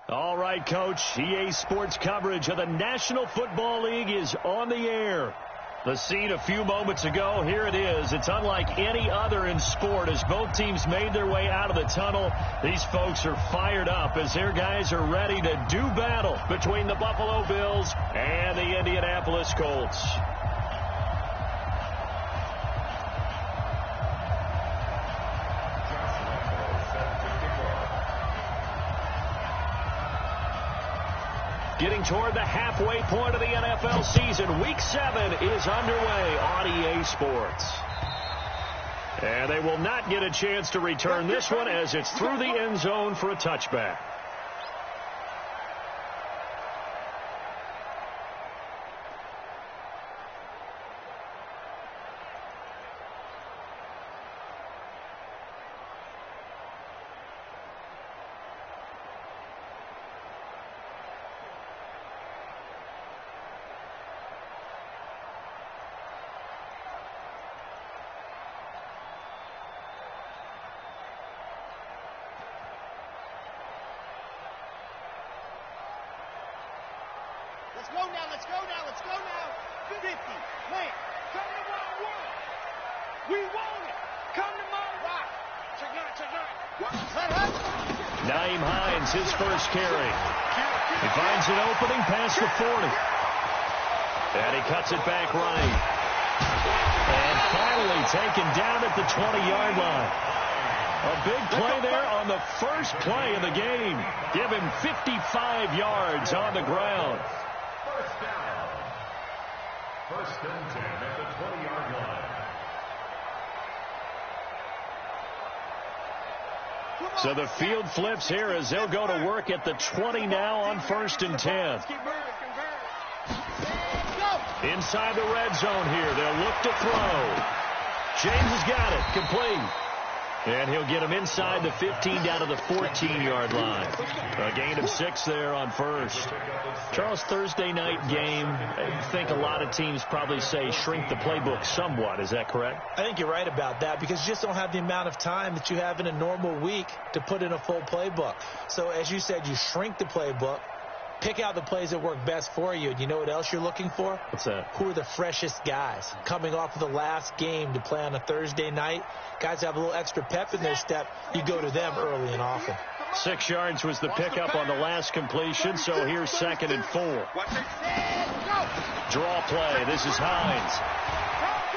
All right, Coach. EA Sports coverage of the National Football League is on the air. The scene a few moments ago, here it is. It's unlike any other in sport as both teams made their way out of the tunnel. These folks are fired up as their guys are ready to do battle between the Buffalo Bills and the Indianapolis Colts. Getting toward the halfway point of the NFL season. Week 7 is underway on EA Sports. And they will not get a chance to return this one as it's through the end zone for a touchback. Let's go now. 50. Man, come to my world. We want it. Come to my rock. Check it. Nyheim Hines, his first carry. He finds an opening past the 40. And he cuts it back right. And finally taken down at the 20-yard line. A big play there on the first play of the game. Give him 55 yards on the ground. First down. First and 10 at the 20-yard line. So the field flips here as they'll go to work at the 20 now on first and 10. Inside the red zone here. They'll look to throw. James has got it. Complete. And he'll get him inside the 15 down to the 14-yard line. A gain of 6 there on first. Charles, Thursday night game, I think a lot of teams probably say shrink the playbook somewhat. Is that correct? I think you're right about that because you just don't have the amount of time that you have in a normal week to put in a full playbook. So as you said, you shrink the playbook. Pick out the plays that work best for you. And you know what else you're looking for? What's that? Who are the freshest guys coming off of the last game to play on a Thursday night? Guys have a little extra pep in their step. You go to them early and often. 6 yards was the pickup on the last completion, so here's 2nd and 4. Draw play. This is Hines.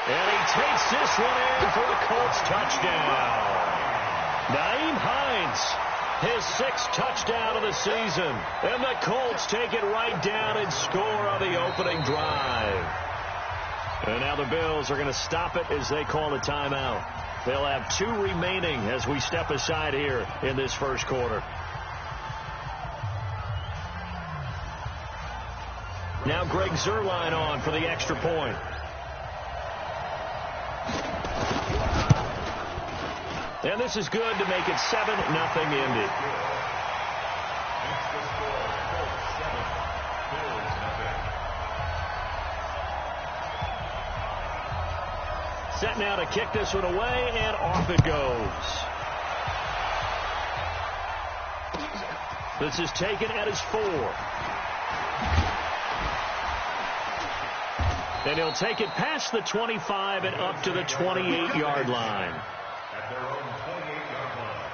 And he takes this one in for the Colts touchdown. Nyheim Hines. His 6th touchdown of the season. And the Colts take it right down and score on the opening drive. And now the Bills are going to stop it as they call a timeout. They'll have 2 remaining as we step aside here in this first quarter. Now Greg Zuerlein on for the extra point. And this is good to make it 7-0 Indy. Set now to kick this one away, and off it goes. This is taken at his 4. And he'll take it past the 25 and up to the 28-yard line. At their own 28-yard line.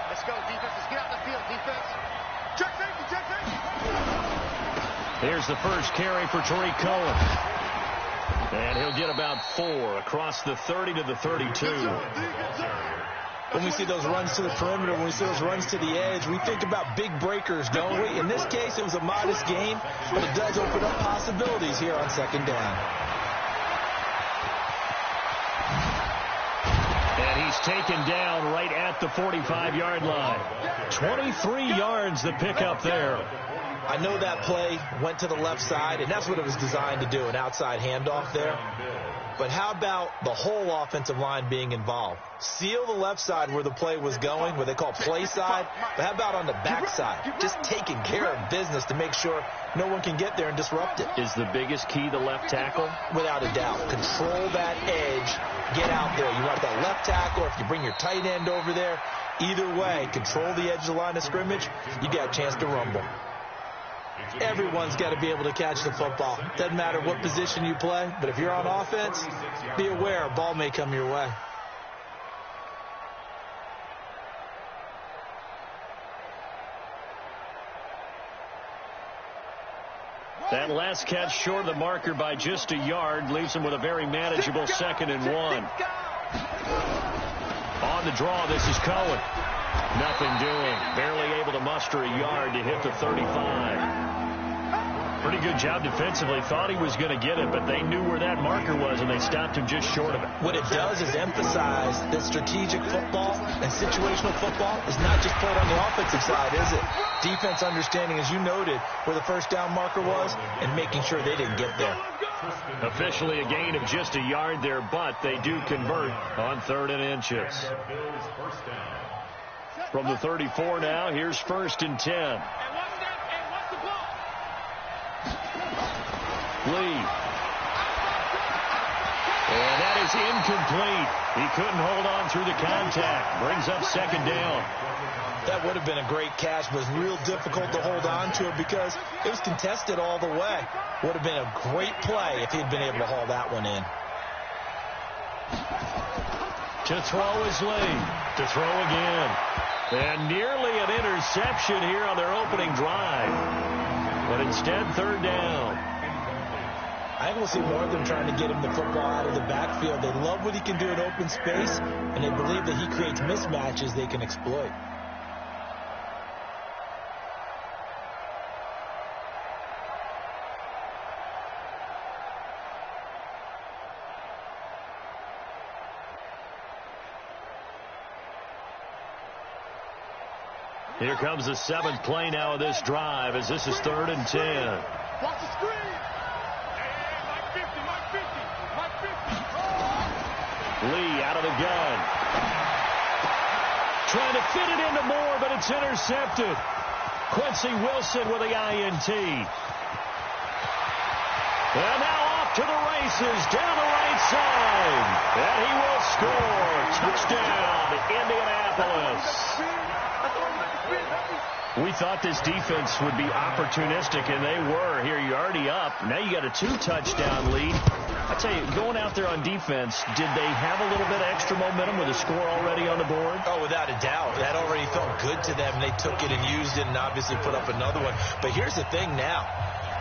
Let's go, defense. Let's get out the field, defense. Check safety. Here's the first carry for Tariq Cohen. And he'll get about 4 across the 30 to the 32. When we see those runs to the perimeter, when we see those runs to the edge, we think about big breakers, don't we? In this case, it was a modest game, but it does open up possibilities here on 2nd down. And he's taken down right at the 45-yard line. 23 yards the pickup there. I know that play went to the left side, and that's what it was designed to do, an outside handoff there. But how about the whole offensive line being involved? Seal the left side where the play was going, where they call play side, but how about on the back side? Just taking care of business to make sure no one can get there and disrupt it. Is the biggest key the left tackle? Without a doubt. Control that edge. Get out there. You want that left tackle, or if you bring your tight end over there, either way, control the edge of the line of scrimmage, you got a chance to rumble. Everyone's got to be able to catch the football. Doesn't matter what position you play, but if you're on offense, be aware a ball may come your way. That last catch short of the marker by just a yard leaves him with a very manageable 2nd and 1. On the draw, this is Cohen. Nothing doing. Barely able to muster a yard to hit the 35. Pretty good job defensively. Thought he was going to get it, but they knew where that marker was, and they stopped him just short of it. What it does is emphasize that strategic football and situational football is not just played on the offensive side, is it? Defense understanding, as you noted, where the first down marker was and making sure they didn't get there. Officially a gain of just a yard there, but they do convert on 3rd and inches. From the 34 now, here's 1st and 10. Lee. And that is incomplete. He couldn't hold on through the contact. Brings up 2nd down. That would have been a great catch, but it was real difficult to hold on to it because it was contested all the way. Would have been a great play if he'd been able to haul that one in. To throw is Lee. To throw again. And nearly an interception here on their opening drive. But instead, 3rd down. I think we'll see more of them trying to get him the football out of the backfield. They love what he can do in open space, and they believe that he creates mismatches they can exploit. Here comes the 7th play now of this drive as this is 3rd and 10. Watch the screen. Mike 50. Lee out of the gun. Trying to fit it into Moore, but it's intercepted. Quincy Wilson with the INT. And now off to the races, down the right side. And he will score. Touchdown, Indianapolis. We thought this defense would be opportunistic, and they were. Here, you're already up. Now you got a 2-touchdown lead. I tell you, going out there on defense, did they have a little bit of extra momentum with a score already on the board? Oh, without a doubt. That already felt good to them. They took it and used it and obviously put up another one. But here's the thing now.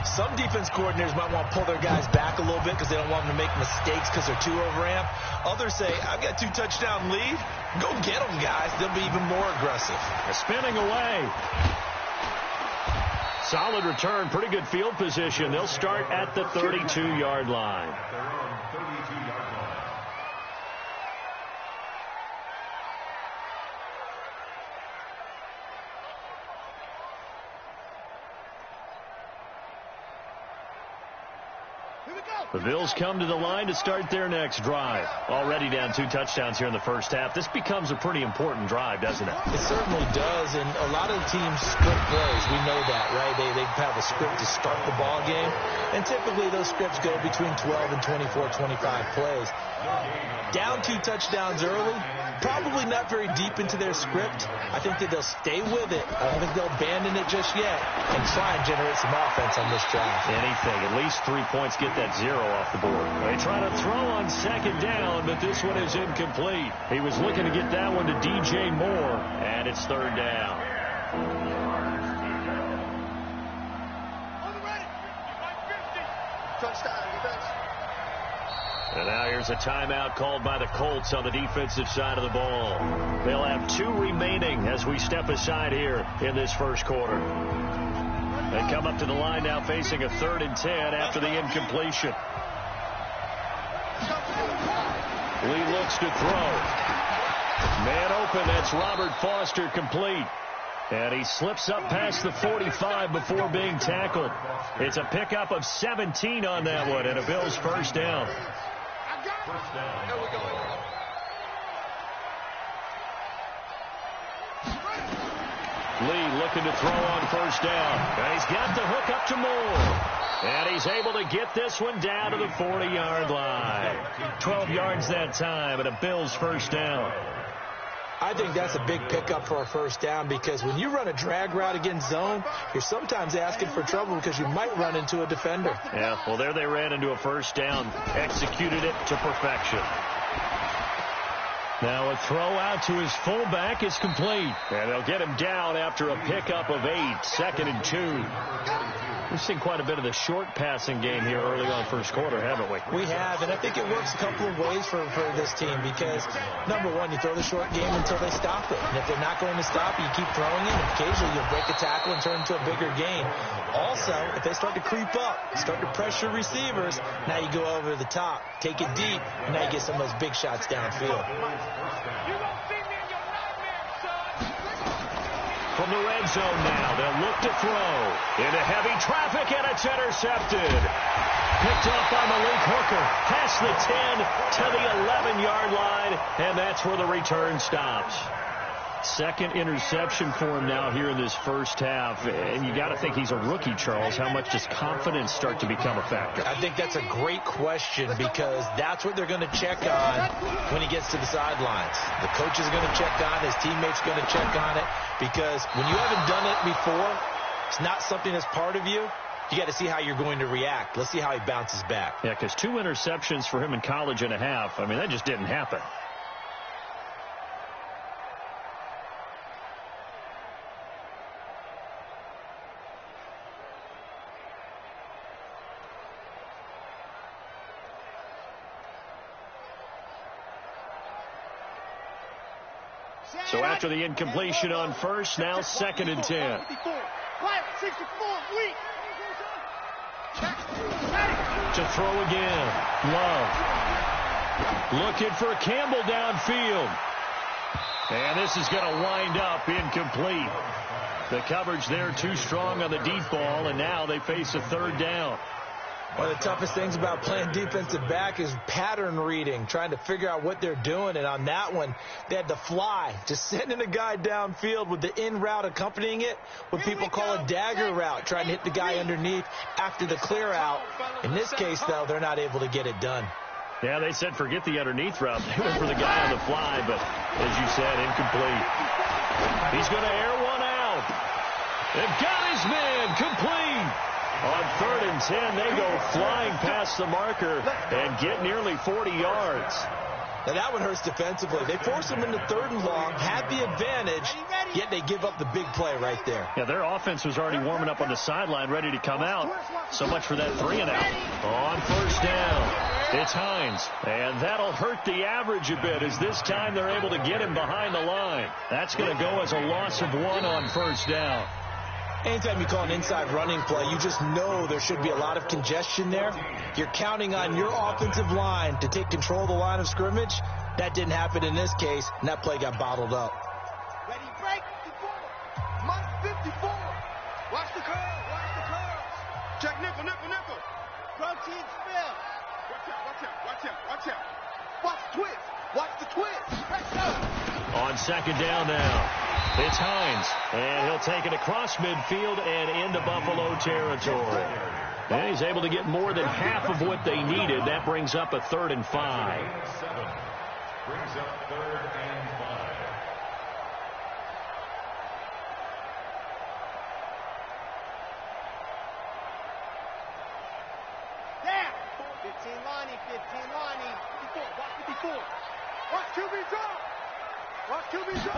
Some defense coordinators might want to pull their guys back a little bit because they don't want them to make mistakes because they're too overamped. Others say, I've got 2-touchdown lead. Go get them, guys. They'll be even more aggressive. They're spinning away. Solid return. Pretty good field position. They'll start at the 32-yard line. The Bills come to the line to start their next drive. Already down 2 touchdowns here in the first half. This becomes a pretty important drive, doesn't it? It certainly does, and a lot of the teams script plays. We know that, right? They have a script to start the ball game, and typically those scripts go between 12 and 24, 25 plays. Down 2 touchdowns early, probably not very deep into their script. I think that they'll stay with it. I don't think they'll abandon it just yet and try and generate some offense on this drive. Anything. At least 3 points, get that 0 off the board. They try to throw on 2nd down, but this one is incomplete. He was looking to get that one to DJ Moore, and it's 3rd down. On the right. Mike 50. Touchdown, defense. And now here's a timeout called by the Colts on the defensive side of the ball. They'll have 2 remaining as we step aside here in this first quarter. They come up to the line now facing a 3rd and 10 after the incompletion. Lee looks to throw. Man open, that's Robert Foster complete. And he slips up past the 45 before being tackled. It's a pickup of 17 on that one and a Bills first down. There we go. Lee looking to throw on first down. And he's got the hook up to Moore. And he's able to get this one down to the 40-yard line. 12 yards that time and a Bills first down. I think that's a big pickup for a first down because when you run a drag route against zone, you're sometimes asking for trouble because you might run into a defender. Yeah, well, there they ran into a first down, executed it to perfection. Now a throw out to his fullback is complete. And they'll get him down after a pickup of 8, 2nd and 2. We've seen quite a bit of the short passing game here early on first quarter, haven't we? We have, and I think it works a couple of ways for this team because, number one, you throw the short game until they stop it. And if they're not going to stop it, you keep throwing it. And occasionally you'll break a tackle and turn it into a bigger gain. Also, if they start to creep up, start to pressure receivers, now you go over the top, take it deep, and now you get some of those big shots downfield. From the red zone now, they'll look to throw. Into heavy traffic, and it's intercepted. Picked off by Malik Hooker. Past the 10 to the 11-yard line, and that's where the return stops. Second interception for him now here in this first half. And you got to think he's a rookie, Charles. How much does confidence start to become a factor? I think that's a great question because that's what they're going to check on when he gets to the sidelines. The coach is going to check on, his teammates are going to check on it because when you haven't done it before, it's not something that's part of you. You got to see how you're going to react. Let's see how he bounces back. Yeah, because 2 interceptions for him in college and a half. I mean, that just didn't happen. So after the incompletion on first, now 2nd and 10. To throw again. Love. Looking for Campbell downfield. And this is going to wind up incomplete. The coverage there too strong on the deep ball, and now they face a 3rd down. One of the toughest things about playing defensive back is pattern reading, trying to figure out what they're doing. And on that one, they had to fly, just sending a guy downfield with the in route accompanying it, what people call a dagger route, trying to hit the guy underneath after the clear out. In this case, though, they're not able to get it done. Yeah, they said forget the underneath route. They went for the guy on the fly, but as you said, incomplete. He's going to air one out. They've got his man complete. On 3rd and 10, they go flying past the marker and get nearly 40 yards. Now that one hurts defensively. They force him into 3rd and long, had the advantage, yet they give up the big play right there. Yeah, their offense was already warming up on the sideline, ready to come out. So much for that 3 and out. On first down, it's Hines. And that'll hurt the average a bit as this time they're able to get him behind the line. That's going to go as a loss of 1 on first down. Anytime you call an inside running play, you just know there should be a lot of congestion there. You're counting on your offensive line to take control of the line of scrimmage. That didn't happen in this case, and that play got bottled up. Ready, break, 54. Mike 54. Watch the curl, watch the curls. Check nickel, nickel, nickel. Protein spill. Watch out, watch out, watch out, watch out. Watch the twist, watch the twist. Press up. On 2nd down now. It's Hines, and he'll take it across midfield and into Buffalo territory. And he's able to get more than half of what they needed. That brings up a 3rd and 5. Brings up 3rd and 5. Down. 15 Lonnie, 15 Lonnie. 54, watch 54. Watch QB drop. Watch QB drop.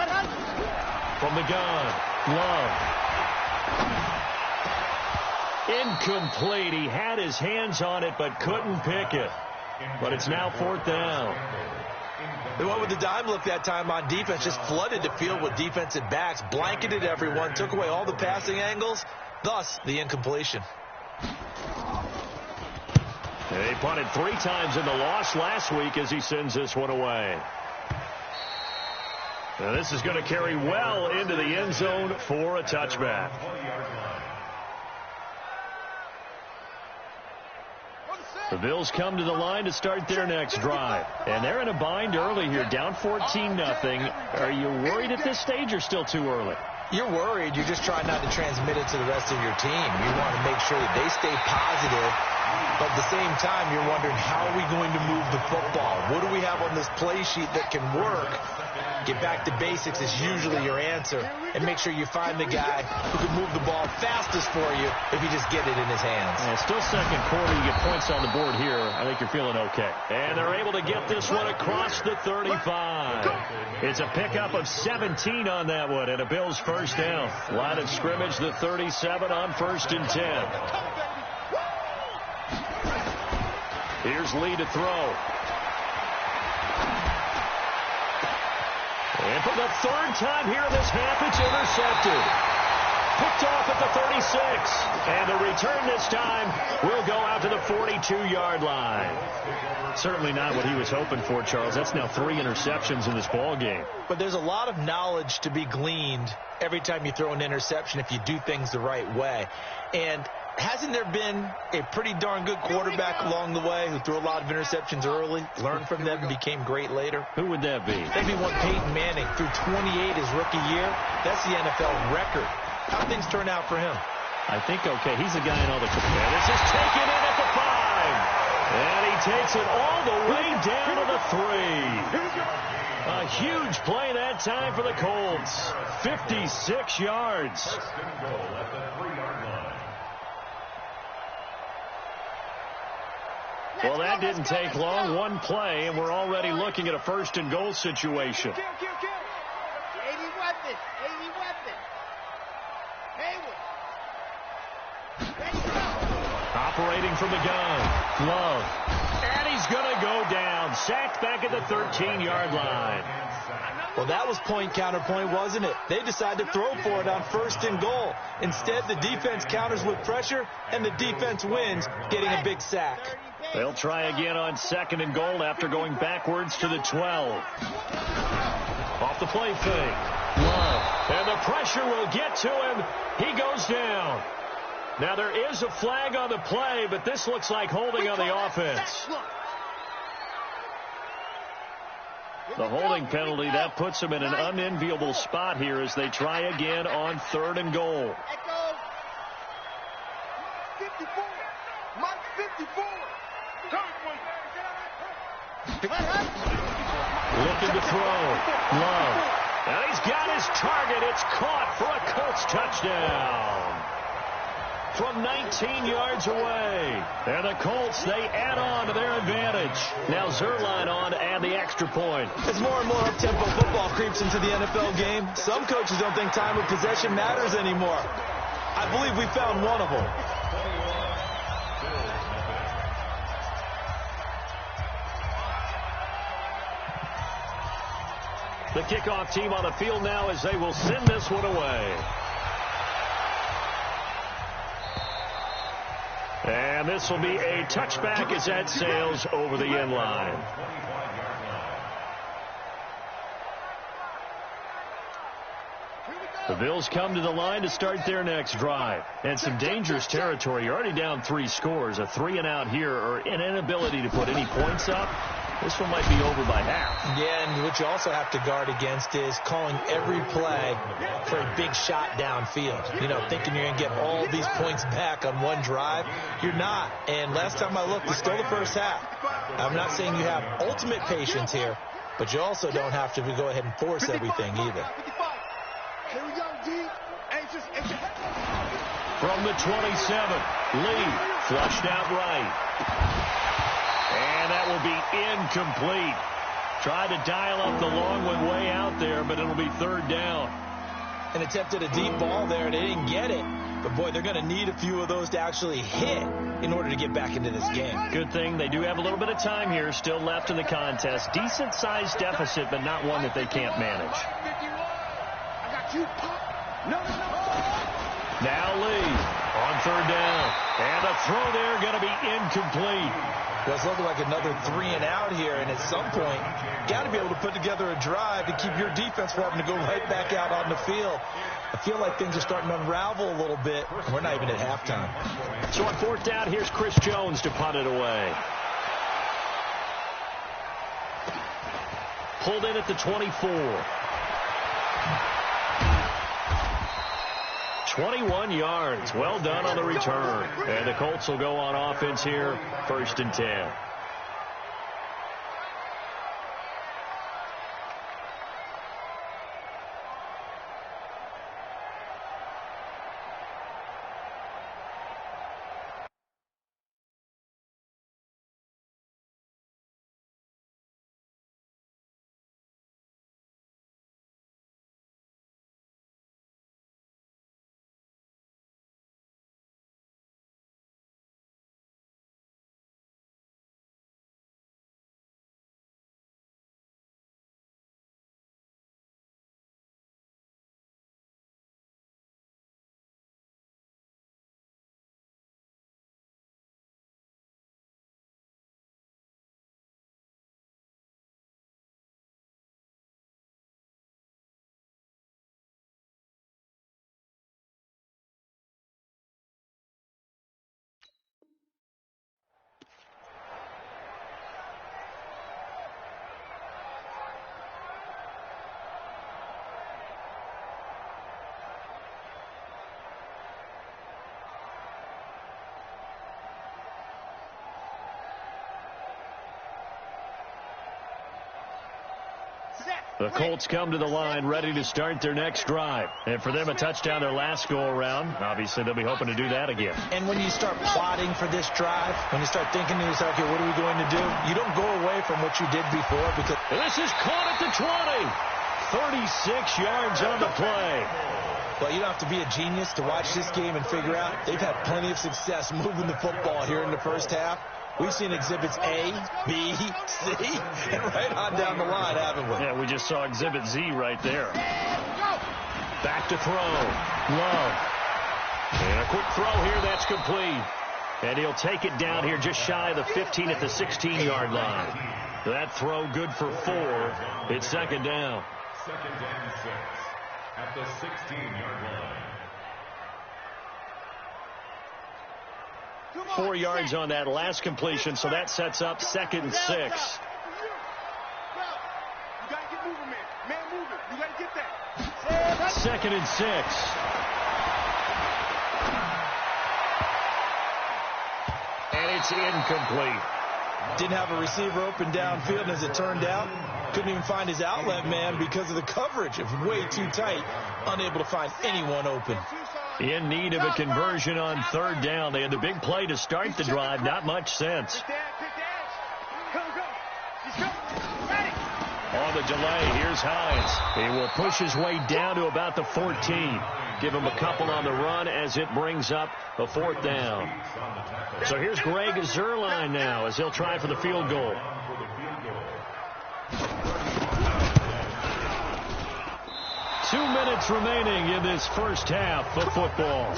From the gun, Love. Incomplete. He had his hands on it but couldn't pick it. But it's now 4th down. They went with the dime look that time on defense, just flooded the field with defensive backs, blanketed everyone, took away all the passing angles, thus the incompletion. They punted 3 times in the loss last week as he sends this one away. Now this is going to carry well into the end zone for a touchback. The Bills come to the line to start their next drive. And they're in a bind early here, down 14-0. Are you worried at this stage or still too early? You're worried. You're just trying not to transmit it to the rest of your team. You want to make sure that they stay positive. But at the same time, you're wondering, how are we going to move the football? What do we have on this play sheet that can work? Get back to basics is usually your answer. And make sure you find the guy who can move the ball fastest for you if you just get it in his hands. Yeah, still second quarter. You get points on the board here. I think you're feeling okay. And they're able to get this one across the 35. It's a pickup of 17 on that one and a Bills first down. Line of scrimmage, the 37 on 1st and 10. Here's Lee to throw. And for the third time here in this half, it's intercepted. Picked off at the 36. And the return this time will go out to the 42-yard line. Certainly not what he was hoping for, Charles. That's now 3 interceptions in this ball game. But there's a lot of knowledge to be gleaned every time you throw an interception if you do things the right way. And hasn't there been a pretty darn good quarterback along the way who threw a lot of interceptions early, learned from them, and became great later? Who would that be? That'd be one Peyton Manning, threw 28 his rookie year. That's the NFL record. How things turn out for him? I think okay. He's a guy in all the... And this is taken in at the 5. And he takes it all the way down to the 3. A huge play that time for the Colts. 56 yards. First and goal at the 3-yard line. Well, that didn't take long. One play, and we're already looking at a 1st and goal situation. 80 weapons. 80 weapons. Hayward. Operating from the gun. Love. And he's going to go down. Sacked back at the 13-yard line. Well, that was point counterpoint, wasn't it? They decided to throw for it on 1st and goal. Instead, the defense counters with pressure, and the defense wins, getting a big sack. They'll try again on 2nd and goal after going backwards to the 12. Off the play fake. Love. And the pressure will get to him. He goes down. Now, there is a flag on the play, but this looks like holding on the offense. The holding penalty, that puts them in an unenviable spot here as they try again on 3rd and goal. 54. Mike 54. Looking to throw. Love. And he's got his target. It's caught for a Colts touchdown. From 19 yards away. And the Colts, they add on to their advantage. Now Zerline on to add the extra point. As more and more up-tempo football creeps into the NFL game, some coaches don't think time of possession matters anymore. I believe we found one of them. The kickoff team on the field now as they will send this one away. And this will be a touchback as that sails over the end line. The Bills come to the line to start their next drive. And some dangerous territory. You're already down 3 scores. A 3-and-out here or an inability to put any points up. This one might be over by half. Yeah, and what you also have to guard against is calling every play for a big shot downfield. You know, thinking you're going to get all these points back on one drive. You're not. And last time I looked, it's still the first half. I'm not saying you have ultimate patience here, but you also don't have to go ahead and force everything either. From the 27, Lee flushed out right. And that will be incomplete. Tried to dial up the long one way out there, but it'll be 3rd down. And attempted a deep ball there. They didn't get it. But, boy, they're going to need a few of those to actually hit in order to get back into this game. Good thing they do have a little bit of time here still left in the contest. Decent-sized deficit, but not one that they can't manage. Now Lee on 3rd down. And the throw there going to be incomplete. Well, it's looking like another 3 and out here, and at some point, got to be able to put together a drive to keep your defense from having to go right back out on the field. I feel like things are starting to unravel a little bit, and we're not even at halftime. So on 4th down, here's Chris Jones to punt it away. Pulled in at the 24. 21 yards. Well done on the return. And the Colts will go on offense here, 1st and 10. The Colts come to the line ready to start their next drive. And for them, a touchdown their last go-around. Obviously, they'll be hoping to do that again. And when you start plotting for this drive, when you start thinking to yourself, okay, what are we going to do? You don't go away from what you did before because... This is caught at the 20. 36 yards on the play. Well, you don't have to be a genius to watch this game and figure out they've had plenty of success moving the football here in the first half. We've seen exhibits A, B, C, and right on down the line, haven't we? Yeah, we just saw exhibit Z right there. Back to throw. Love. And a quick throw here, that's complete. And he'll take it down here just shy of the 15 at the 16-yard line. That throw good for 4. It's 2nd down. 2nd and 6 at the 16-yard line. 4 yards on that last completion, so that sets up 2nd and 6. You got to get moving, man. Man moving. You got to get that. 2nd and 6. And it's incomplete. Didn't have a receiver open downfield, and as it turned out, couldn't even find his outlet man because of the coverage. It was way too tight, unable to find anyone open. In need of a conversion on 3rd down. They had the big play to start the drive. Not much sense. On the delay, here's Hines. He will push his way down to about the 14. Give him a couple on the run as it brings up a 4th down. So here's Greg Zuerlein now as he'll try for the field goal. Two minutes remaining in this first half of football.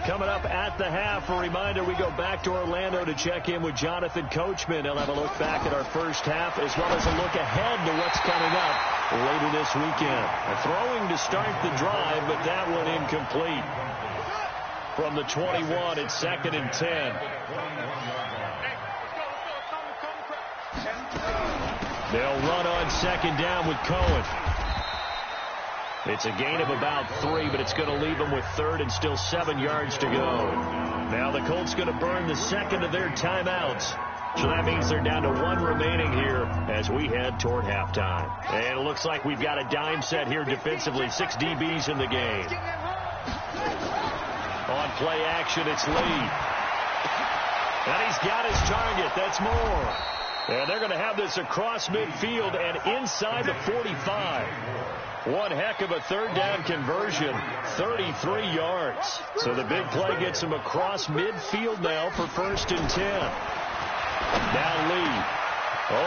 Coming up at the half, a reminder, we go back to Orlando to check in with Jonathan Coachman. He'll have a look back at our first half as well as a look ahead to what's coming up later this weekend. A throwing to start the drive, but that one incomplete. From the 21, it's 2nd and 10. They'll run on 2nd down with Cohen. It's a gain of about 3, but it's going to leave them with 3rd and still 7 yards to go. Now the Colts going to burn the 2nd of their timeouts. So that means they're down to 1 remaining here as we head toward halftime. And it looks like we've got a dime set here defensively. 6 DBs in the game. On play action, it's Lee. And he's got his target. That's Moore. And they're going to have this across midfield and inside the 45. One heck of a 3rd down conversion, 33 yards. So the big play gets him across midfield now for 1st and 10. Now Lee.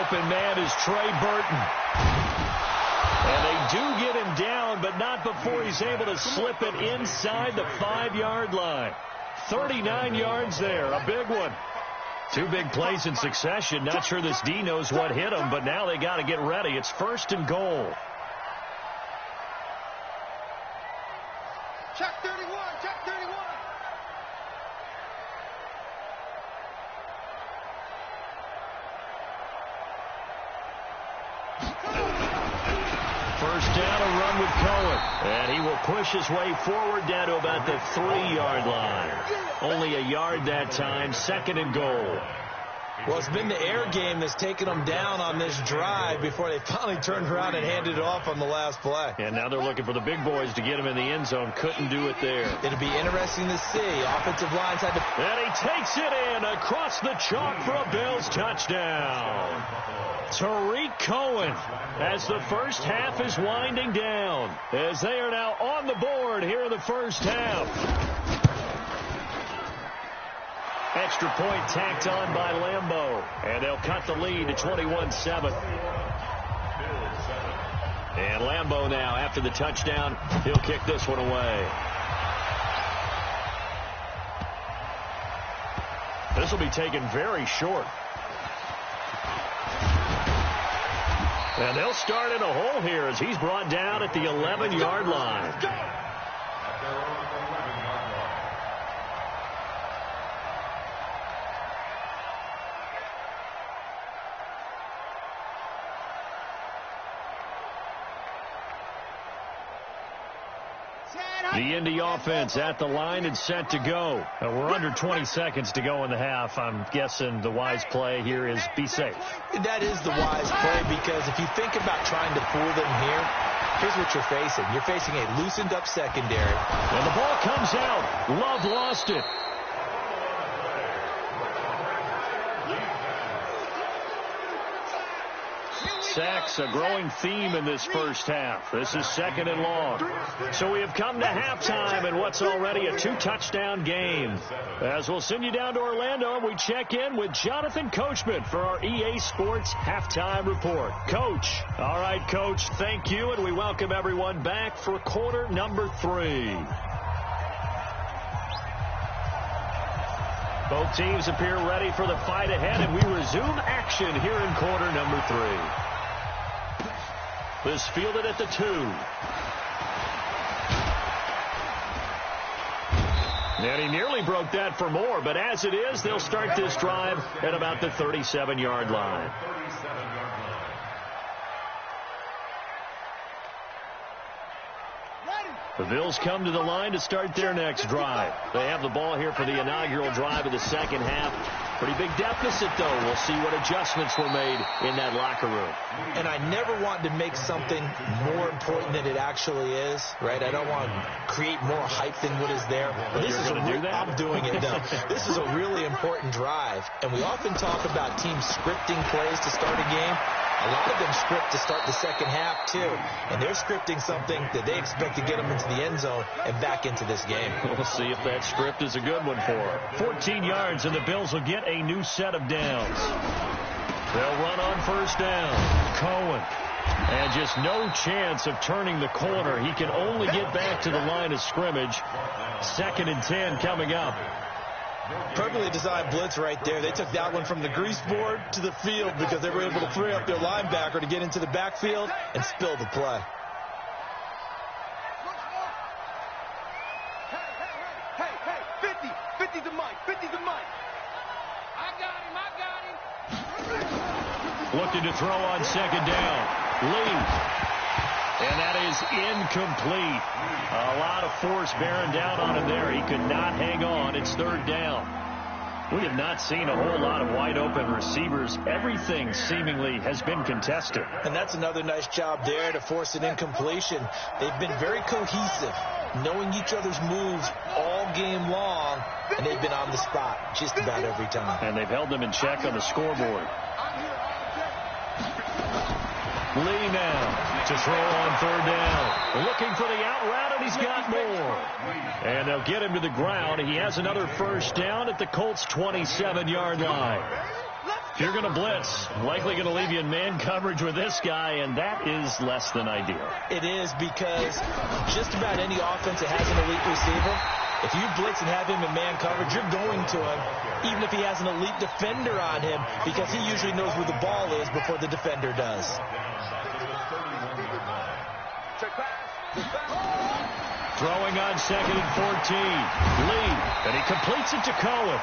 Open man is Trey Burton. And they do get him down, but not before he's able to slip it inside the 5-yard line. 39 yards there, a big one. 2 big plays in succession. Not sure this D knows what hit him, but now they got to get ready. It's 1st and goal. Check 31, check 31. First down, a run with Cohen. And he will push his way forward down to about the 3-yard line. Only a yard that time, 2nd and goal. Well, it's been the air game that's taken them down on this drive before they finally turned around and handed it off on the last play. And now they're looking for the big boys to get him in the end zone. Couldn't do it there. It'll be interesting to see. Offensive lines had to... And he takes it in across the chalk for a Bills touchdown. Tariq Cohen as the first half is winding down, as they are now on the board here in the first half. Extra point tacked on by Lambeau, and they'll cut the lead to 21-7. And Lambeau now, after the touchdown, he'll kick this one away. This will be taken very short. And they'll start in a hole here as he's brought down at the 11-yard line. The Indy offense at the line and set to go. We're under 20 seconds to go in the half. I'm guessing the wise play here is be safe. That is the wise play, because if you think about trying to fool them here, here's what you're facing. You're facing a loosened up secondary. And the ball comes out. Love lost it. Sacks, a growing theme in this first half. This is 2nd and long. So we have come to halftime in what's already a 2-touchdown game. As we'll send you down to Orlando, and we check in with Jonathan Coachman for our EA Sports Halftime Report. Coach. All right, Coach, thank you, and we welcome everyone back for quarter number 3. Both teams appear ready for the fight ahead, and we resume action here in quarter number 3. This fielded at the 2. And he nearly broke that for more, but as it is, they'll start this drive at about the 37-yard line. The Bills come to the line to start their next drive. They have the ball here for the inaugural drive of the second half. Pretty big deficit, though. We'll see what adjustments were made in that locker room. And I never want to make something more important than it actually is, right? I don't want to create more hype than what is there. But this is do that? I'm doing it now. This is a really important drive. And we often talk about teams scripting plays to start a game. A lot of them script to start the second half, too. And they're scripting something that they expect to get them into the end zone and back into this game. We'll see if that script is a good one for them. 14 yards, and the Bills will get a new set of downs. They'll run on first down. Cohen. And just no chance of turning the corner. He can only get back to the line of scrimmage. 2nd and 10 coming up. Perfectly designed blitz right there. They took that one from the grease board to the field because they were able to free up their linebacker to get into the backfield and spill the play. Hey, 50 to Mike, 50 to Mike. I got him. Looking to throw on second down. Lee. And that is incomplete. A lot of force bearing down on him there. He could not hang on. It's 3rd down. We have not seen a whole lot of wide open receivers. Everything seemingly has been contested. And that's another nice job there to force an incompletion. They've been very cohesive, knowing each other's moves all game long, and they've been on the spot just about every time. And they've held them in check on the scoreboard. Lee now to throw on 3rd down. Looking for the out route, and he's got more. And they'll get him to the ground. He has another first down at the Colts' 27-yard line. Let's If you're going to blitz, likely going to leave you in man coverage with this guy, and that is less than ideal. It is, because just about any offense that has an elite receiver, if you blitz and have him in man coverage, you're going to him, even if he has an elite defender on him, because he usually knows where the ball is before the defender does. Throwing on 2nd and 14. Lee, and he completes it to Cohen.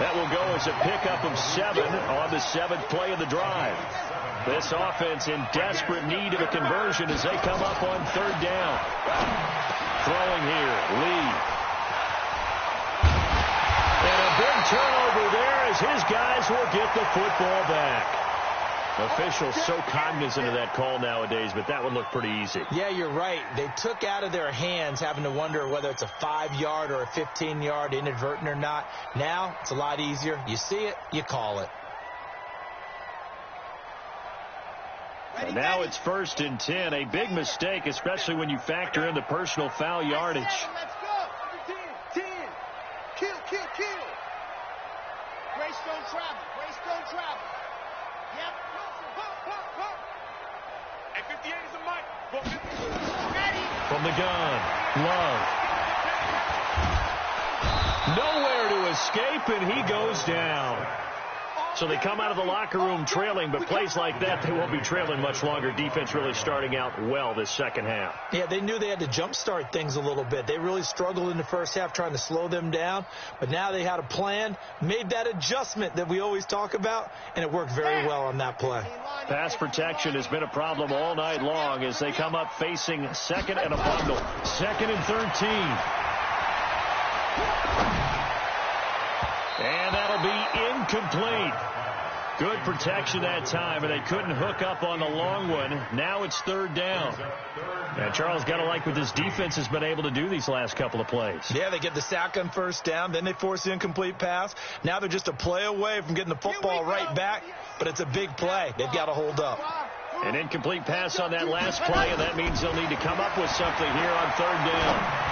That will go as a pickup of 7 on the 7th play of the drive. This offense in desperate need of a conversion as they come up on 3rd down. Throwing here, Lee. And a big turnover there as his guys will get the football back. Officials so cognizant of that call nowadays, but that would look pretty easy. Yeah, you're right. They took out of their hands having to wonder whether it's a 5-yard or a 15-yard inadvertent or not. Now, it's a lot easier. You see it, you call it. And now it's 1st and 10. A big mistake, especially when you factor in the personal foul yardage. Let's go. 10. Kill. Grace don't travel. Yep. Hey, 58 is a mic. From the gun, Love. Nowhere to escape, and he goes down. So they come out of the locker room trailing, but plays like that, they won't be trailing much longer. Defense really starting out well this second half. Yeah, they knew they had to jumpstart things a little bit. They really struggled in the first half trying to slow them down, but now they had a plan, made that adjustment that we always talk about, and it worked very well on that play. Pass protection has been a problem all night long as they come up facing 2nd and a bundle. 2nd and 13. And that'll be incomplete. Good protection that time, and they couldn't hook up on the long one. Now it's 3rd down. And Charles, got to like what this defense has been able to do these last couple of plays. Yeah, they get the sack on 1st down, then they force the incomplete pass. Now they're just a play away from getting the football right back, but it's a big play. They've got to hold up. An incomplete pass on that last play, and that means they'll need to come up with something here on 3rd down.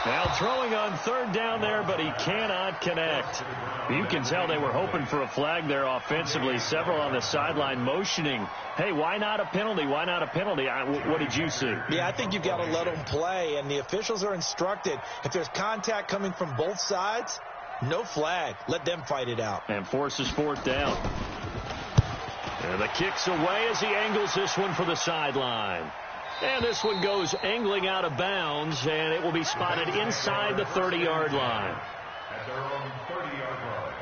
Now throwing on 3rd down there, but he cannot connect. You can tell they were hoping for a flag there offensively. Several on the sideline motioning, hey, why not a penalty? Why not a penalty? What did you see? Yeah, I think you've got to let them play, and the officials are instructed. If there's contact coming from both sides, no flag. Let them fight it out. And forces 4th down. And the kick's away as he angles this one for the sideline. And this one goes angling out of bounds, and it will be spotted inside the 30-yard line. At their own 30-yard line.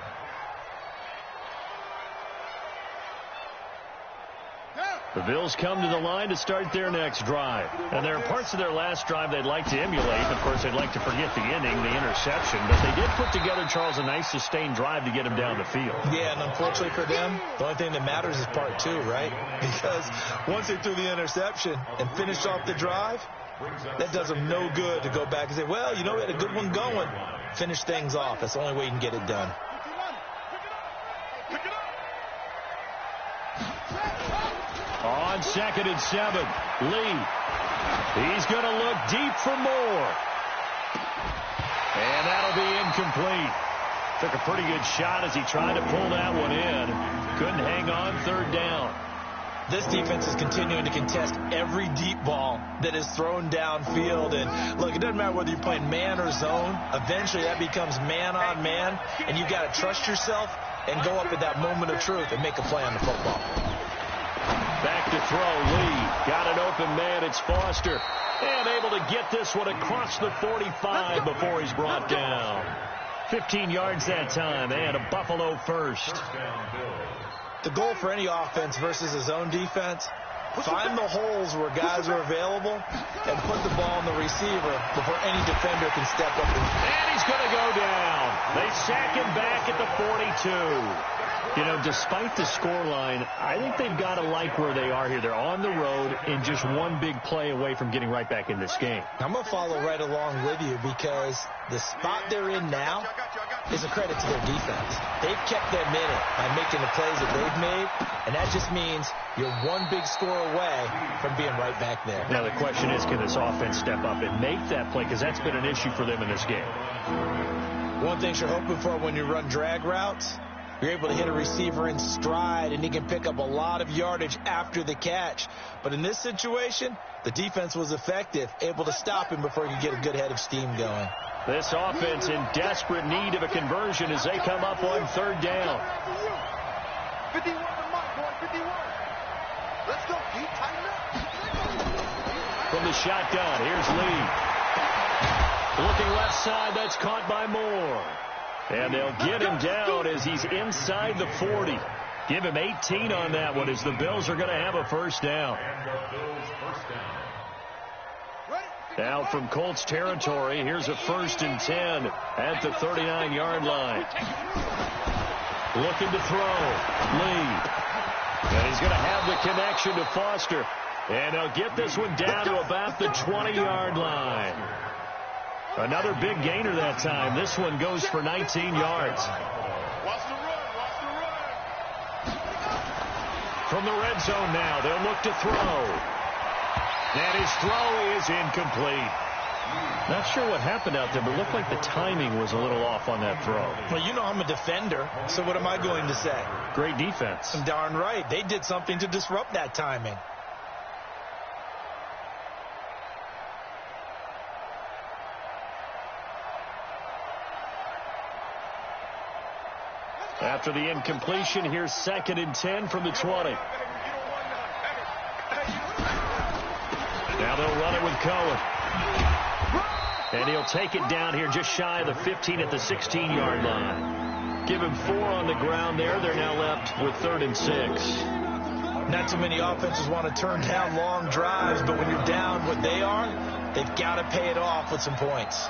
The Bills come to the line to start their next drive. And there are parts of their last drive they'd like to emulate. Of course, they'd like to forget the inning, the interception. But they did put together, Charles, a nice sustained drive to get him down the field. Yeah, and unfortunately for them, the only thing that matters is part 2, right? Because once they threw the interception and finished off the drive, that does them no good to go back and say, well, you know, we had a good one going. Finish things off. That's the only way you can get it done. On 2nd and 7, Lee. He's going to look deep for more. And that'll be incomplete. Took a pretty good shot as he tried to pull that one in. Couldn't hang on 3rd down. This defense is continuing to contest every deep ball that is thrown downfield. And, look, it doesn't matter whether you're playing man or zone. Eventually, that becomes man on man. And you've got to trust yourself and go up at that moment of truth and make a play on the football. Back to throw, Lee. Got an open man. It's Foster. And able to get this one across the 45 before he's brought down. 15 yards that time, and a Buffalo first. The goal for any offense versus a zone defense, find the holes where guys are available and put the ball on the receiver before any defender can step up. And he's going to go down. They sack him back at the 42. You know, despite the scoreline, I think they've got to like where they are here. They're on the road and just one big play away from getting right back in this game. I'm going to follow right along with you because the spot they're in now is a credit to their defense. They've kept them in it by making the plays that they've made, and that just means you're one big score away from being right back there. Now the question is, can this offense step up and make that play? Because that's been an issue for them in this game. One thing you're hoping for when you run drag routes, You're able to hit a receiver in stride, and he can pick up a lot of yardage after the catch. But in this situation, the defense was effective, able to stop him before he could get a good head of steam going. This offense in desperate need of a conversion as they come up on third down. 51 to Mike, boy, 51. Let's go, Pete, tighten up. From the shotgun, here's Lee. Looking left side, that's caught by Moore. And they'll get him down as he's inside the 40. Give him 18 on that one as the Bills are going to have a first down. Now from Colts territory, here's a 1st and 10 at the 39-yard line. Looking to throw. Lee. And he's going to have the connection to Foster. And they'll get this one down to about the 20-yard line. Another big gainer that time. This one goes for 19 yards. Watch the run, watch the run. From the red zone now, they'll look to throw. And his throw is incomplete. Not sure what happened out there, but it looked like the timing was a little off on that throw. Well, you know I'm a defender, so what am I going to say? Great defense. Darn right. They did something to disrupt that timing. After the incompletion, here's 2nd and 10 from the 20. Now they'll run it with Cohen. And he'll take it down here just shy of the 15 at the 16-yard line. Give him 4 on the ground there. They're now left with 3rd and 6. Not too many offenses want to turn down long drives, but when you're down what they are, they've got to pay it off with some points.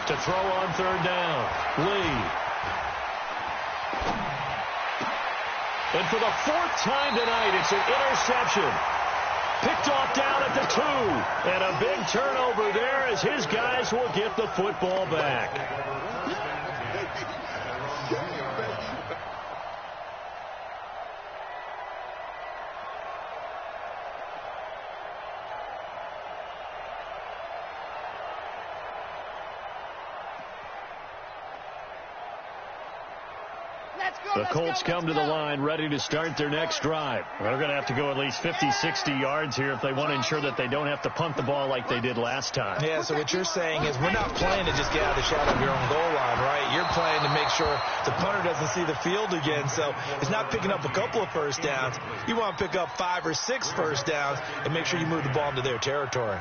To throw on 3rd down, Lee. And for the 4th time tonight, it's an interception. Picked off down at the 2. And a big turnover there as his guys will get the football back. The Colts come to the line ready to start their next drive. They're going to have to go at least 50, 60 yards here if they want to ensure that they don't have to punt the ball like they did last time. Yeah, so what you're saying is we're not playing to just get out of the shadow of your own goal line, right? You're playing to make sure the punter doesn't see the field again. So it's not picking up a couple of first downs. You want to pick up 5 or 6 first downs and make sure you move the ball into their territory.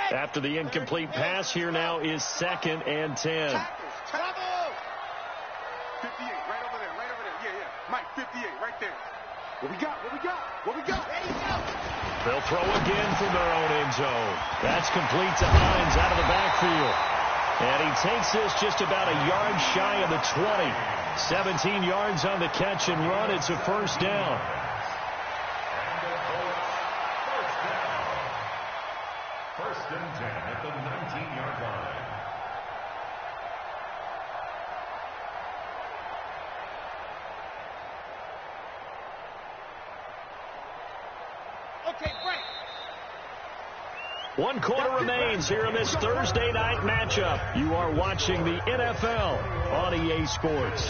After the incomplete pass, here now is 2nd and 10. 58, right over there, right over there. Yeah. Mike, 58, right there. What we got? They'll throw again from their own end zone. That's complete to Hines out of the backfield. And he takes this just about a yard shy of the 20. 17 yards on the catch and run. It's a first down. First and 10 at the 19-yard line. Okay, break. 1 quarter remains here in this Thursday night matchup. You are watching the NFL on EA Sports.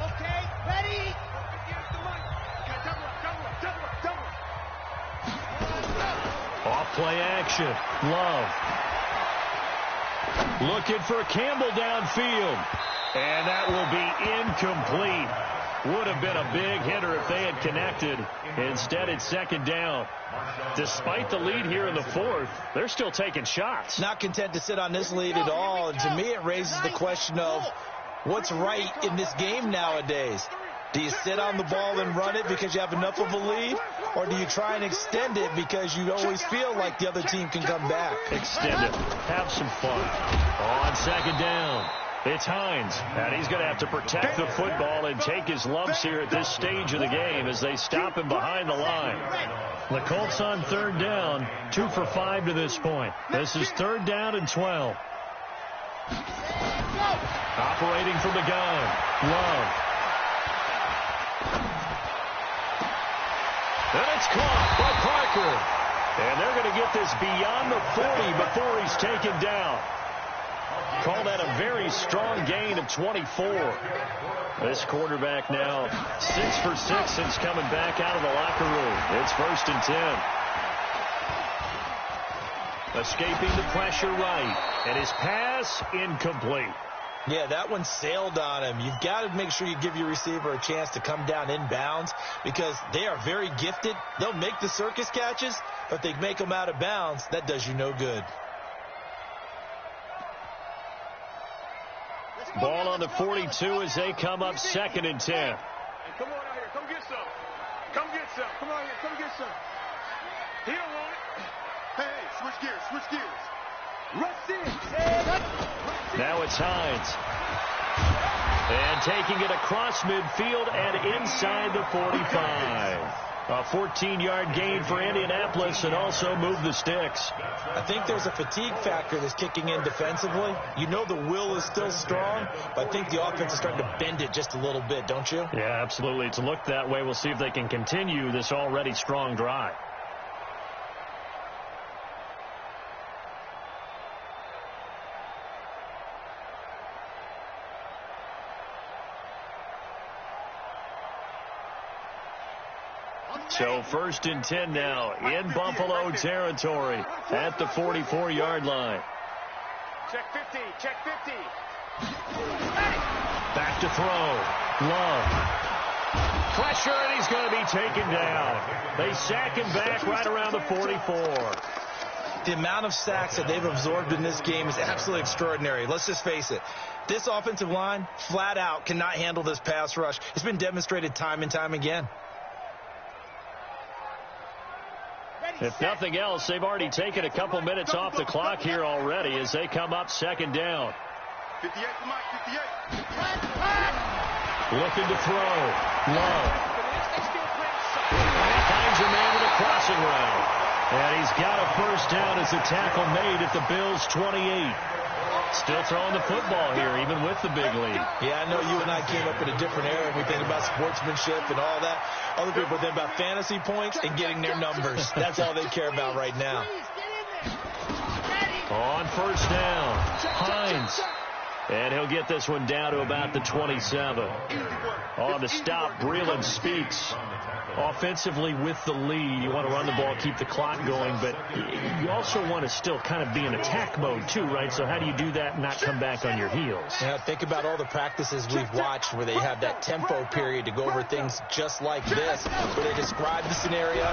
Okay, ready? Off play action. Love. Looking for Campbell downfield. And that will be incomplete. Would have been a big hitter if they had connected. Instead, it's 2nd down. Despite the lead here in the 4th, they're still taking shots. Not content to sit on this lead at all. And to me, it raises the question of what's right in this game nowadays. Do you sit on the ball and run it because you have enough of a lead? or do you try and extend it because you always feel like the other team can come back? Extend it. Have some fun. On second down, it's Hines, and he's going to have to protect the football and take his lumps here at this stage of the game as they stop him behind the line. The Colts on third down, 2 for 5 to this point. This is third down and 12. Operating from the gun, Love. And it's caught by Parker. And they're going to get this beyond the 40 before he's taken down. Call that a very strong gain of 24. This quarterback now 6 for 6 since coming back out of the locker room. It's first and 10. Escaping the pressure right. And his pass incomplete. Yeah, that one sailed on him. You've got to make sure you give your receiver a chance to come down inbounds because they are very gifted. They'll make the circus catches, but they make them out of bounds. That does you no good. Ball on the 42 as they come up second and 10. Hey, come on out here. Come get some. Come get some. Come on here. Come get some. He don't want it. Hey, switch gears. Switch gears. Rush in. Now it's Hines. And taking it across midfield and inside the 45. A 14-yard gain for Indianapolis and also move the sticks. I think there's a fatigue factor that's kicking in defensively. You know the will is still strong, but I think the offense is starting to bend it just a little bit, don't you? Yeah, absolutely. It's looked that way. We'll see if they can continue this already strong drive. So first and 10 now in Buffalo territory at the 44-yard line. Check 50. Check 50. Back to throw. Love. Pressure, and he's going to be taken down. They sack him back right around the 44. The amount of sacks that they've absorbed in this game is absolutely extraordinary. Let's just face it. This offensive line, flat out, cannot handle this pass rush. It's been demonstrated time and time again. If nothing else, they've already taken a couple minutes off the clock here already as they come up second down. 58 to Mike, 58. Looking to throw. Low. And finds a man with a crossing route. And he's got a first down as the tackle made at the Bills' 28. Still throwing the football here, even with the big lead. Yeah, I know you and I came up in a different era. We think about sportsmanship and all that. Other people think about fantasy points and getting their numbers. That's all they care about right now. On first down, Hines. And he'll get this one down to about the 27. On the stop, Breeland Speaks. Offensively with the lead, you want to run the ball, keep the clock going, but you also want to still kind of be in attack mode too, right? So how do you do that and not come back on your heels? Yeah, think about all the practices we've watched where they have that tempo period to go over things just like this, where they describe the scenario,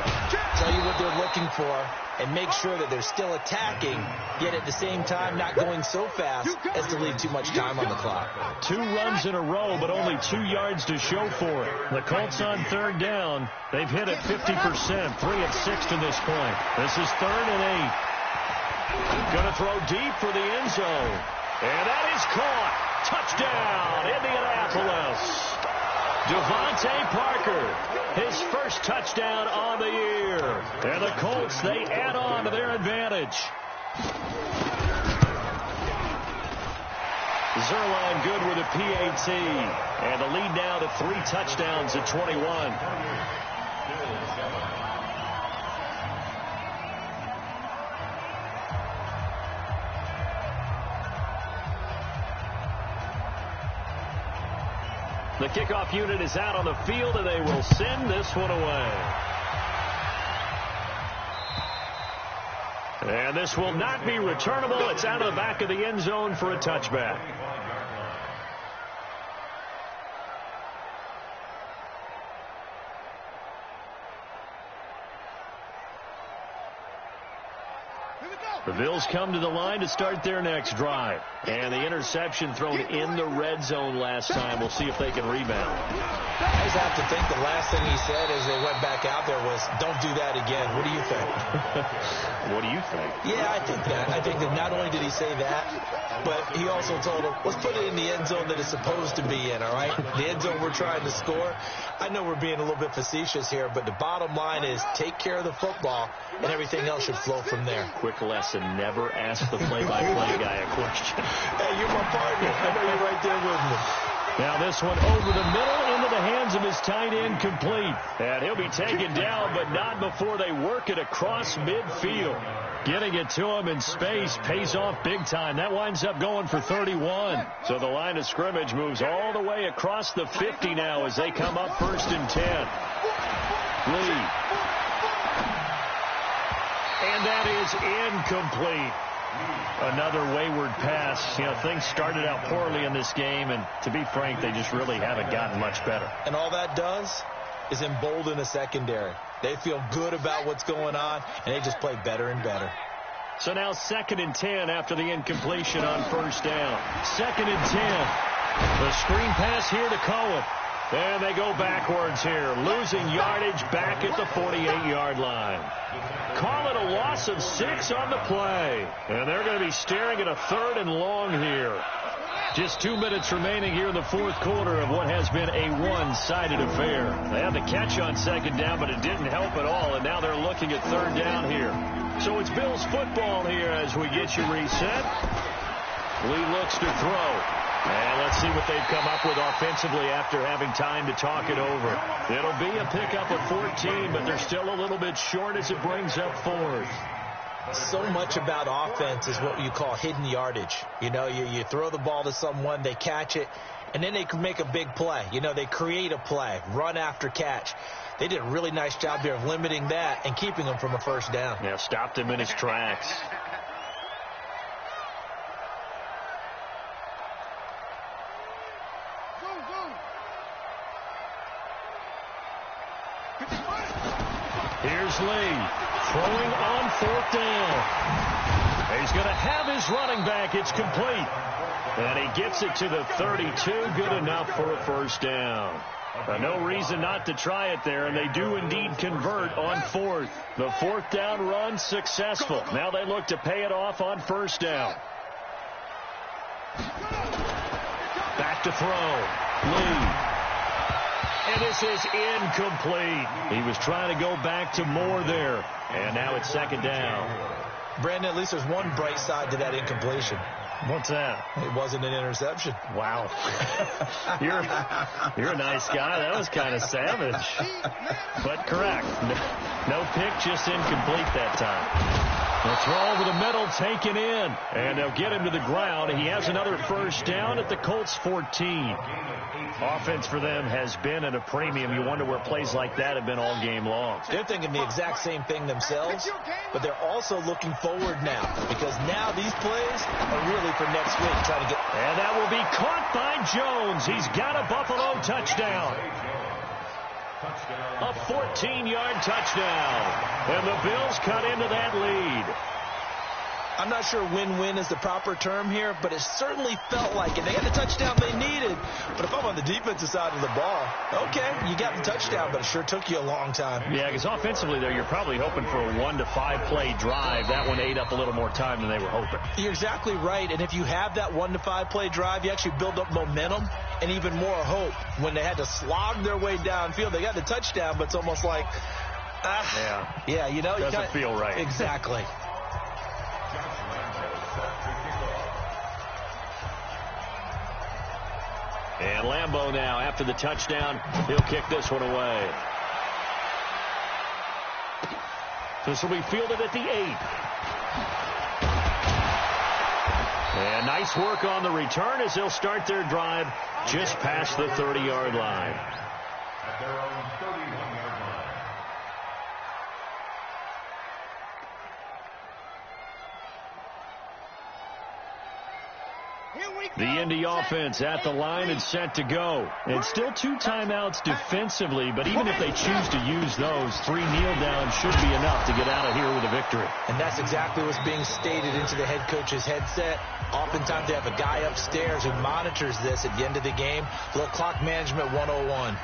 tell you what they're looking for, and make sure that they're still attacking, yet at the same time not going so fast as to leave too much time on the clock. 2 runs in a row, but only 2 yards to show for it. The Colts on third down. They've hit it 50%, 3 of 6 to this point. This is third and 8. Going to throw deep for the end zone. And that is caught. Touchdown, Indianapolis. Devontae Parker, his first touchdown on the year. And the Colts, they add on to their advantage. Zerline good with a PAT. And the lead now to 3 touchdowns at 21. The kickoff unit is out on the field, and they will send this one away. And this will not be returnable. It's out of the back of the end zone for a touchback. The Bills come to the line to start their next drive. And the interception thrown in the red zone last time. We'll see if they can rebound. I just have to think the last thing he said as they went back out there was, don't do that again. What do you think? What do you think? Yeah, I think that. I think that not only did he say that, but he also told him, let's put it in the end zone that it's supposed to be in, all right? The end zone we're trying to score. I know we're being a little bit facetious here, but the bottom line is take care of the football, and everything else should flow from there. Quick lesson, never ask the play-by-play guy a question. Hey, you're my partner. I know you're right there with me. Now this one over the middle into the hands of his tight end, complete. And he'll be taken down, but not before they work it across midfield. Getting it to him in space pays off big time. That winds up going for 31. So the line of scrimmage moves all the way across the 50 now as they come up 1st and 10. Lee. And that is incomplete. Another wayward pass. You know, things started out poorly in this game, and to be frank, they just really haven't gotten much better. And all that does is embolden the secondary. They feel good about what's going on, and they just play better and better. So now 2nd and 10 after the incompletion on 1st down. 2nd and 10. The screen pass here to Cohen. And they go backwards here, losing yardage back at the 48-yard line. Call it a loss of 6 on the play. And they're going to be staring at a 3rd and long here. Just 2 minutes remaining here in the 4th quarter of what has been a one-sided affair. They had the catch on 2nd down, but it didn't help at all, and now they're looking at 3rd down here. So it's Bills football here as we get you reset. Lee looks to throw. And let's see what they've come up with offensively after having time to talk it over. It'll be a pickup of 14, but they're still a little bit short as it brings up 4th. So much about offense is what you call hidden yardage. You know, you throw the ball to someone, they catch it, and then they can make a big play. You know, they create a play, run after catch. They did a really nice job there of limiting that and keeping him from a 1st down. Yeah, stopped him in his tracks. Here's Lee throwing on 4th down. He's going to have his running back. It's complete. And he gets it to the 32. Good enough for a 1st down. No reason not to try it there, and they do indeed convert on 4th. The 4th down run successful. Now they look to pay it off on 1st down. Back to throw. Lee. And this is incomplete. He was trying to go back to Moore there. And now it's 2nd down. Brandon, at least there's one bright side to that incompletion. What's that? It wasn't an interception. Wow. You're a nice guy. That was kind of savage. But correct. No pick, just incomplete that time. The throw over the middle, taken in. And they'll get him to the ground. He has another 1st down at the Colts 14. Offense for them has been at a premium. You wonder where plays like that have been all game long. They're thinking the exact same thing themselves, but they're also looking forward now because now these plays are really for next week. Trying to get. And that will be caught by Jones. He's got a Buffalo touchdown. A 14-yard touchdown. And the Bills cut into that lead. I'm not sure win-win is the proper term here, but it certainly felt like it. They had the touchdown they needed, but if I'm on the defensive side of the ball, okay, you got the touchdown, but it sure took you a long time. Yeah, because offensively, though, you're probably hoping for a 1 to 5 play drive. That one ate up a little more time than they were hoping. You're exactly right, and if you have that 1 to 5 play drive, you actually build up momentum and even more hope. When they had to slog their way downfield, they got the touchdown, but it's almost like, yeah, you know. Doesn't feel right. Exactly. And Lambeau now, after the touchdown, he'll kick this one away. This will be fielded at the 8. And nice work on the return as they'll start their drive just past the 30-yard line. At their own 31-yard line. The Indy offense at the line and set to go. And still 2 timeouts defensively, but even if they choose to use those, 3 kneel downs should be enough to get out of here with a victory. And that's exactly what's being stated into the head coach's headset. Oftentimes they have a guy upstairs who monitors this at the end of the game. A little clock management 101.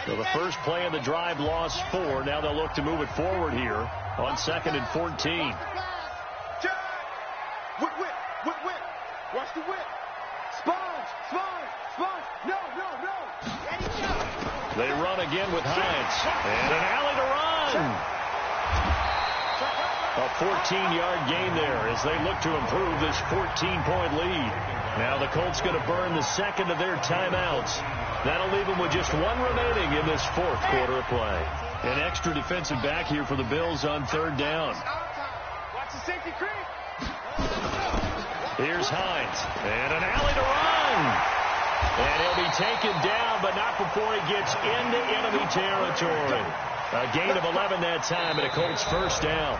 So the first play of the drive lost 4. Now they'll look to move it forward here on 2nd and 14. Whip. Watch the whip. Sponge. No. They run again with Hines. And an alley to run. A 14-yard gain there as they look to improve this 14-point lead. Now the Colts going to burn the second of their timeouts. That'll leave them with just 1 remaining in this 4th quarter of play. An extra defensive back here for the Bills on 3rd down. Watch the safety creep. Here's Hines. And an alley to run. And he'll be taken down, but not before he gets into enemy territory. A gain of 11 that time and a Colts first down.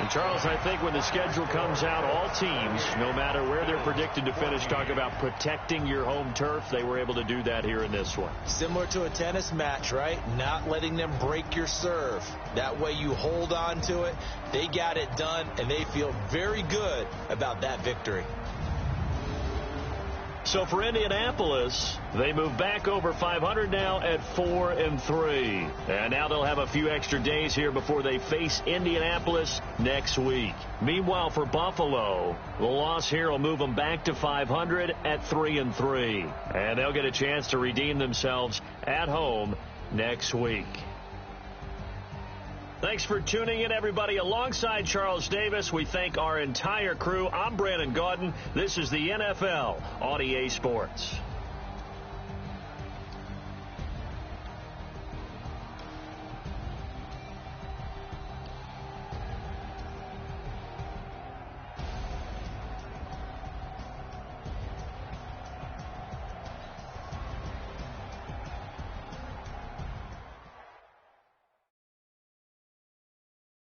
And, Charles, I think when the schedule comes out, all teams, no matter where they're predicted to finish, talk about protecting your home turf. They were able to do that here in this one. Similar to a tennis match, right? Not letting them break your serve. That way you hold on to it. They got it done, and they feel very good about that victory. So for Indianapolis, they move back over 500 now at 4-3. And now they'll have a few extra days here before they face Indianapolis next week. Meanwhile, for Buffalo, the loss here will move them back to 500 at 3-3. And they'll get a chance to redeem themselves at home next week. Thanks for tuning in, everybody. Alongside Charles Davis, we thank our entire crew. I'm Brandon Gaudin. This is the NFL on EA Sports.